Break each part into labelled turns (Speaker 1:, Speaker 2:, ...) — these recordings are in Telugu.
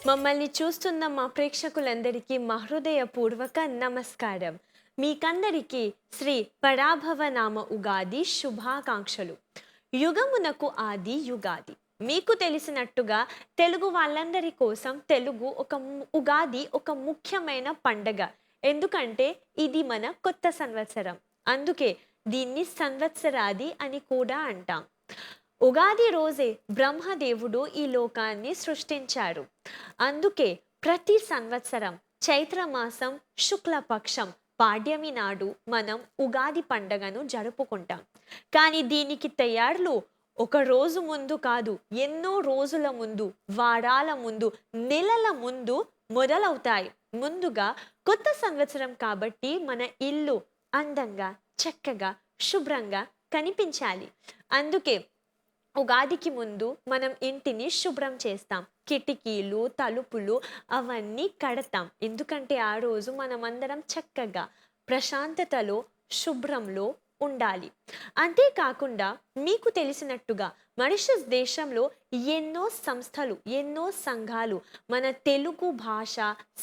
Speaker 1: మమ్మల్ని చూస్తున్న మా ప్రేక్షకులందరికీ మా హృదయపూర్వక నమస్కారం. మీకందరికీ శ్రీ పరాభవనామ ఉగాది శుభాకాంక్షలు. యుగమునకు ఆది యుగాది. మీకు తెలిసినట్టుగా తెలుగు వాళ్ళందరి కోసం తెలుగు ఉగాది ఒక ముఖ్యమైన పండగ. ఎందుకంటే ఇది మన కొత్త సంవత్సరం. అందుకే దీన్ని సంవత్సరాది అని కూడా అంటాం. ఉగాది రోజే బ్రహ్మదేవుడు ఈ లోకాన్ని సృష్టించారు. అందుకే ప్రతి సంవత్సరం చైత్రమాసం శుక్లపక్షం పాడ్యమి నాడు మనం ఉగాది పండగను జరుపుకుంటాం. కానీ దీనికి తయారులు ఒక రోజు ముందు కాదు, ఎన్నో రోజుల ముందు, వారాల ముందు, నెలల ముందు మొదలవుతాయి. ముందుగా కొత్త సంవత్సరం కాబట్టి మన ఇల్లు అందంగా, చక్కగా, శుభ్రంగా కనిపించాలి. అందుకే ఉగాదికి ముందు మనం ఇంటిని శుభ్రం చేస్తాం. కిటికీలు, తలుపులు అవన్నీ కడతాం. ఎందుకంటే ఆ రోజు మనమందరం చక్కగా ప్రశాంతతలో, శుభ్రంలో ఉండాలి. అంతేకాకుండా మీకు తెలిసినట్టుగా మారిషస్ దేశంలో ఎన్నో సంస్థలు, ఎన్నో సంఘాలు మన తెలుగు భాష,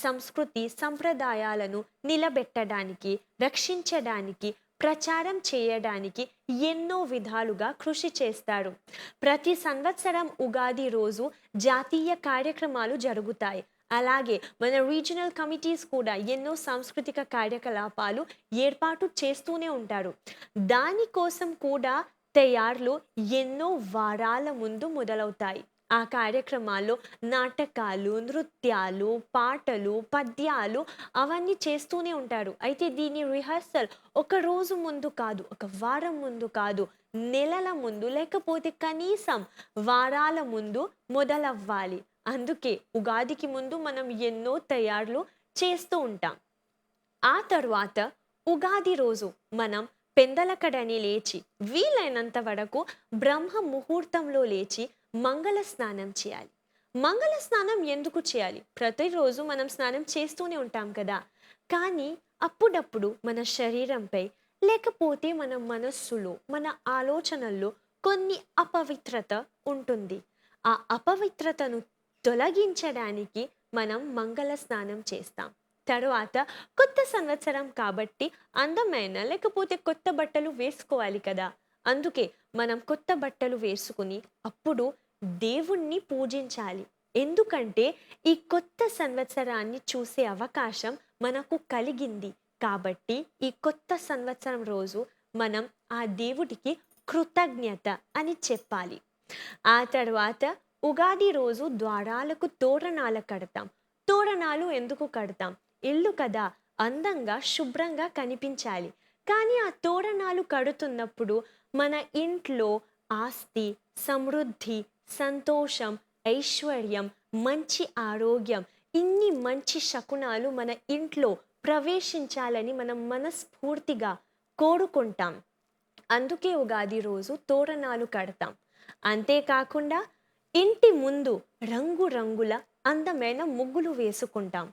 Speaker 1: సంస్కృతి, సంప్రదాయాలను నిలబెట్టడానికి, రక్షించడానికి, ప్రచారం చేయడానికి ఎన్నో విధాలుగా కృషి చేస్తారు. ప్రతి సంవత్సరం ఉగాది రోజు జాతీయ కార్యక్రమాలు జరుగుతాయి. అలాగే మన రీజనల్ కమిటీస్ కూడా ఎన్నో సాంస్కృతిక కార్యకలాపాలు ఏర్పాటు చేస్తూనే ఉంటారు. దానికోసం కూడా తయారులు ఎన్నో వారాల ముందు మొదలవుతాయి. ఆ కార్యక్రమాల్లో నాటకాలు, నృత్యాలు, పాటలు, పద్యాలు అవన్నీ చేస్తూనే ఉంటారు. అయితే దీని రిహర్సల్ ఒక రోజు ముందు కాదు, ఒక వారం ముందు కాదు, నెలల ముందు లేకపోతే కనీసం వారాల ముందు మొదలవ్వాలి. అందుకే ఉగాదికి ముందు మనం ఎన్నో తయారులు చేస్తూ ఉంటాం. ఆ తర్వాత ఉగాది రోజు మనం పెందలకడని లేచి వీలైనంత వరకు బ్రహ్మ ముహూర్తంలో లేచి మంగళ స్నానం చేయాలి. మంగళ స్నానం ఎందుకు చేయాలి? ప్రతిరోజు మనం స్నానం చేస్తూనే ఉంటాం కదా. కానీ అప్పుడప్పుడు మన శరీరంపై లేకపోతే మన మనస్సులో, మన ఆలోచనల్లో కొన్ని అపవిత్రత ఉంటుంది. ఆ అపవిత్రతను తొలగించడానికి మనం మంగళ స్నానం చేస్తాం. తరువాత కొత్త సంవత్సరం కాబట్టి అందమైన లేకపోతే కొత్త బట్టలు వేసుకోవాలి కదా. అందుకే మనం కొత్త బట్టలు వేసుకుని అప్పుడు దేవుణ్ణి పూజించాలి. ఎందుకంటే ఈ కొత్త సంవత్సరాన్ని చూసే అవకాశం మనకు కలిగింది. కాబట్టి ఈ కొత్త సంవత్సరం రోజు మనం ఆ దేవుడికి కృతజ్ఞత అని చెప్పాలి. ఆ తర్వాత ఉగాది రోజు ద్వారాలకు తోరణాలు కడతాం. తోరణాలు ఎందుకు కడతాం? ఇల్లు కదా, అందంగా, శుభ్రంగా కనిపించాలి. కానీ ఆ తోరణాలు కడుతున్నప్పుడు మన ఇంట్లో ఆస్తి, సమృద్ధి, సంతోషం, ఐశ్వర్యం, మంచి ఆరోగ్యం, ఇన్ని మంచి శకునాలు మన ఇంట్లో ప్రవేశించాలని మనం మనస్ఫూర్తిగా కోరుకుంటాం. అందుకే ఉగాది రోజు తోరణాలు కడతాం. అంతేకాకుండా ఇంటి ముందు రంగురంగుల అందమైన ముగ్గులు వేసుకుంటాం.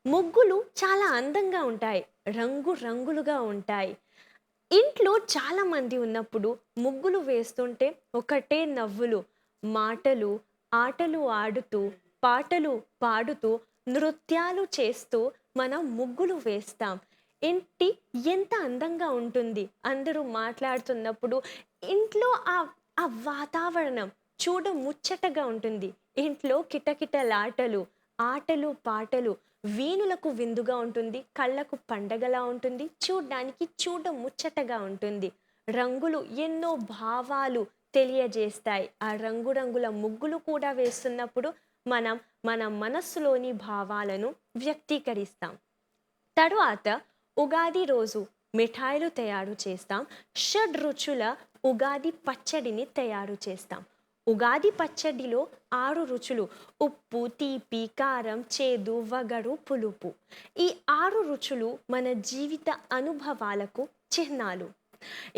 Speaker 1: ముగ్గులు చాలా అందంగా ఉంటాయి, రంగులుగా ఉంటాయి. ఇంట్లో చాలా మంది ఉన్నప్పుడు ముగ్గులు వేస్తుంటే ఒకటే నవ్వులు, మాటలు, ఆటలు ఆడుతూ, పాటలు పాడుతూ, నృత్యాలు చేస్తూ మనం ముగ్గులు వేస్తాం. ఇంటి ఎంత అందంగా ఉంటుంది అందరూ మాట్లాడుతున్నప్పుడు. ఇంట్లో ఆ ఆ వాతావరణం చూడ ముచ్చటగా ఉంటుంది. ఇంట్లో కిటకిటలాటలు, ఆటలు, పాటలు, వీణులకు విందుగా ఉంటుంది, కళ్ళకు పండగలా ఉంటుంది, చూడ్డానికి చూడ ముచ్చటగా ఉంటుంది. రంగులు ఎన్నో భావాలు తెలియజేస్తాయి. ఆ రంగురంగుల ముగ్గులు కూడా వేస్తున్నప్పుడు మనం మన మనస్సులోని భావాలను వ్యక్తీకరిస్తాం. తరువాత ఉగాది రోజు మిఠాయిలు తయారు చేస్తాం. షడ్రుచుల ఉగాది పచ్చడిని తయారు చేస్తాం. ఉగాది పచ్చడిలో 6 రుచులు: ఉప్పు, తీపి, కారం, చేదు, వగరు, పులుపు. ఈ 6 రుచులు మన జీవిత అనుభవాలకు చిహ్నాలు.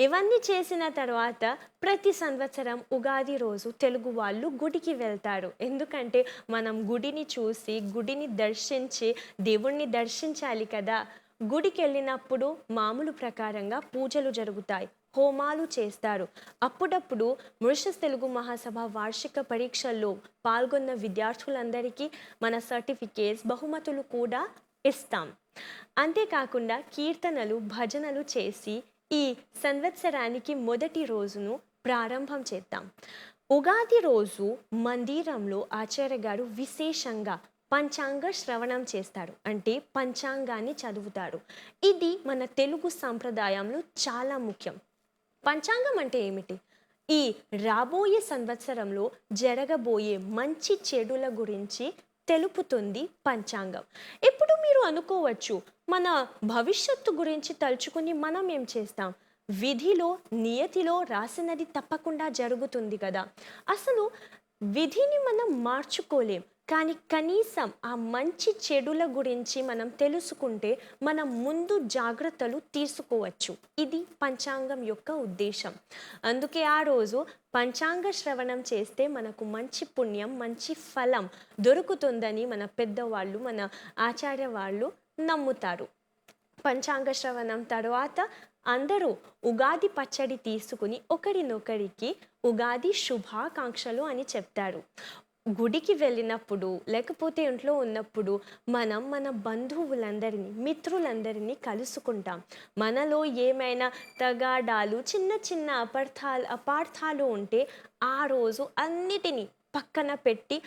Speaker 1: ఇవన్నీ చేసిన తర్వాత ప్రతి సంవత్సరం ఉగాది రోజు తెలుగు వాళ్ళు గుడికి వెళ్తారు. ఎందుకంటే మనం గుడిని చూసి, గుడిని దర్శించి, దేవుణ్ణి దర్శించాలి కదా. గుడికి వెళ్ళినప్పుడు మామూలు ప్రకారంగా పూజలు జరుగుతాయి, హోమాలు చేస్తారు. అప్పుడప్పుడు మారిషస్ తెలుగు మహాసభ వార్షిక పరీక్షల్లో పాల్గొన్న విద్యార్థులందరికీ మన సర్టిఫికేట్స్, బహుమతులు కూడా ఇస్తాం. అంతేకాకుండా కీర్తనలు, భజనలు చేసి ఈ సంవత్సరానికి మొదటి రోజును ప్రారంభం చేద్దాం. ఉగాది రోజు మందిరంలో ఆచార్య గారు విశేషంగా పంచాంగ శ్రవణం చేస్తారు. అంటే పంచాంగాన్ని చదువుతారు. ఇది మన తెలుగు సంప్రదాయంలో చాలా ముఖ్యం. పంచాంగం అంటే ఏమిటి? ఈ రాబోయే సంవత్సరంలో జరగబోయే మంచి చెడుల గురించి తెలుపుతుంది పంచాంగం. ఇప్పుడు మీరు అనుకోవచ్చు, మన భవిష్యత్తు గురించి తలుచుకుని మనం ఏం చేస్తాం? విధిలో, నియతిలో రాసినది తప్పకుండా జరుగుతుంది కదా. అసలు విధిని మనం మార్చుకోలేం, కానీ కనీసం ఆ మంచి చెడుల గురించి మనం తెలుసుకుంటే మనం ముందు జాగ్రత్తలు తీసుకోవచ్చు. ఇది పంచాంగం యొక్క ఉద్దేశం. అందుకే ఆ రోజు పంచాంగ శ్రవణం చేస్తే మనకు మంచి పుణ్యం, మంచి ఫలం దొరుకుతుందని మన పెద్దవాళ్ళు, మన ఆచార్య వాళ్ళు నమ్ముతారు. పంచాంగ శ్రవణం తర్వాత అందరూ ఉగాది పచ్చడి తీసుకుని ఒకరినొకరికి ఉగాది శుభాకాంక్షలు అని చెప్తారు. గుడికి వెళ్ళినప్పుడు, లేకపోతే ఇంట్లో ఉన్నప్పుడు మనం మన బంధువులందరినీ, మిత్రులందరినీ కలుసుకుంటాం. మనలో ఏమైనా తగాడాలు, చిన్న చిన్న అపార్థాలు ఉంటే ఆ రోజు అన్నిటినీ పక్కన పెట్టి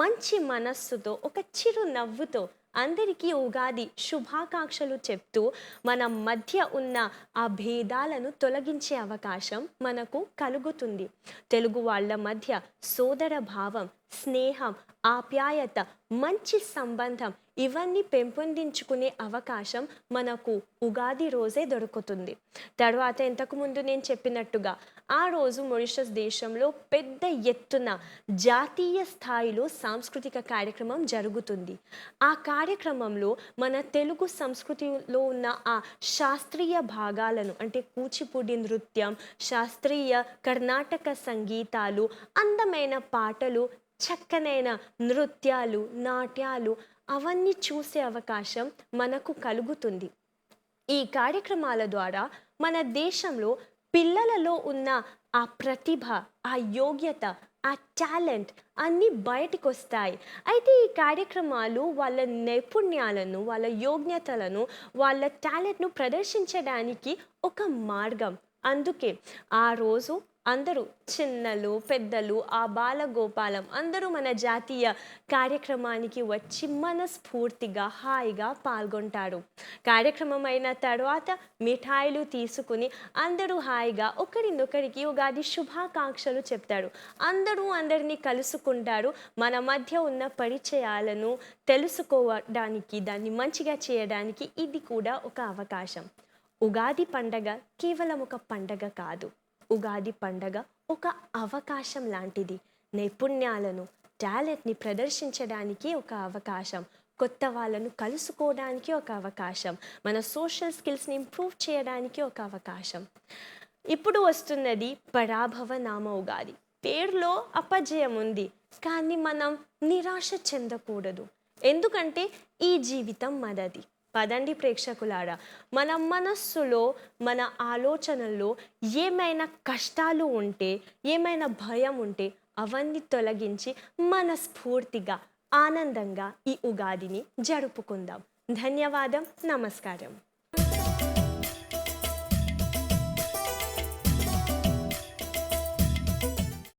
Speaker 1: మంచి మనస్సుతో, ఒక చిరు నవ్వుతో అందరికీ ఉగాది శుభాకాంక్షలు చెప్తూ మన మధ్య ఉన్న ఆ భేదాలను తొలగించే అవకాశం మనకు కలుగుతుంది. తెలుగు వాళ్ళ మధ్య సోదర భావం, స్నేహం, ఆప్యాయత, మంచి సంబంధం ఇవన్నీ పెంపొందించుకునే అవకాశం మనకు ఉగాది రోజే దొరుకుతుంది. తర్వాత ఇంతకుముందు నేను చెప్పినట్టుగా ఆ రోజు మారిషస్ దేశంలో పెద్ద ఎత్తున జాతీయ స్థాయిలో సాంస్కృతిక కార్యక్రమం జరుగుతుంది. ఆ కార్యక్రమంలో మన తెలుగు సంస్కృతిలో ఉన్న ఆ శాస్త్రీయ భాగాలను, అంటే కూచిపూడి నృత్యం, శాస్త్రీయ కర్ణాటక సంగీతాలు, అందమైన పాటలు, చక్కనైన నృత్యాలు, నాట్యాలు అవన్నీ చూసే అవకాశం మనకు కలుగుతుంది. ఈ కార్యక్రమాల ద్వారా మన దేశంలో పిల్లలలో ఉన్న ఆ ప్రతిభ, ఆ యోగ్యత, ఆ టాలెంట్ అన్నీ బయటకు వస్తాయి. అయితే ఈ కార్యక్రమాలు వాళ్ళ నైపుణ్యాలను, వాళ్ళ యోగ్యతలను, వాళ్ళ టాలెంట్ను ప్రదర్శించడానికి ఒక మార్గం. అందుకే ఆ రోజు అందరూ, చిన్నలు, పెద్దలు, ఆ బాలగోపాలం అందరూ మన జాతీయ కార్యక్రమానికి వచ్చి మనస్ఫూర్తిగా హాయిగా పాల్గొంటారు. కార్యక్రమం అయిన తర్వాత మిఠాయిలు తీసుకుని అందరూ హాయిగా ఒకరినొకరికి ఉగాది శుభాకాంక్షలు చెప్తారు. అందరూ అందరినీ కలుసుకుంటారు. మన మధ్య ఉన్న పరిచయాలను తెలుసుకోవడానికి, దాన్ని మంచిగా చేయడానికి ఇది కూడా ఒక అవకాశం. ఉగాది పండగ కేవలం ఒక పండగ కాదు. ఉగాది పండగ ఒక అవకాశం లాంటిది. నైపుణ్యాలను, టాలెంట్ని ప్రదర్శించడానికి ఒక అవకాశం, కొత్త వాళ్ళను కలుసుకోవడానికి ఒక అవకాశం, మన సోషల్ స్కిల్స్ని ఇంప్రూవ్ చేయడానికి ఒక అవకాశం. ఇప్పుడు వస్తున్నది పరాభవ నామ ఉగాది. పేరులో అపజయం ఉంది, కానీ మనం నిరాశ చెందకూడదు. ఎందుకంటే ఈ జీవితం మనది. పదండి ప్రేక్షకులారా, మన మనస్సులో, మన ఆలోచనల్లో ఏమైనా కష్టాలు ఉంటే, ఏమైనా భయం ఉంటే అవన్నీ తొలగించి మనస్ఫూర్తిగా, ఆనందంగా ఈ ఉగాదిని జరుపుకుందాం. ధన్యవాదం. నమస్కారం.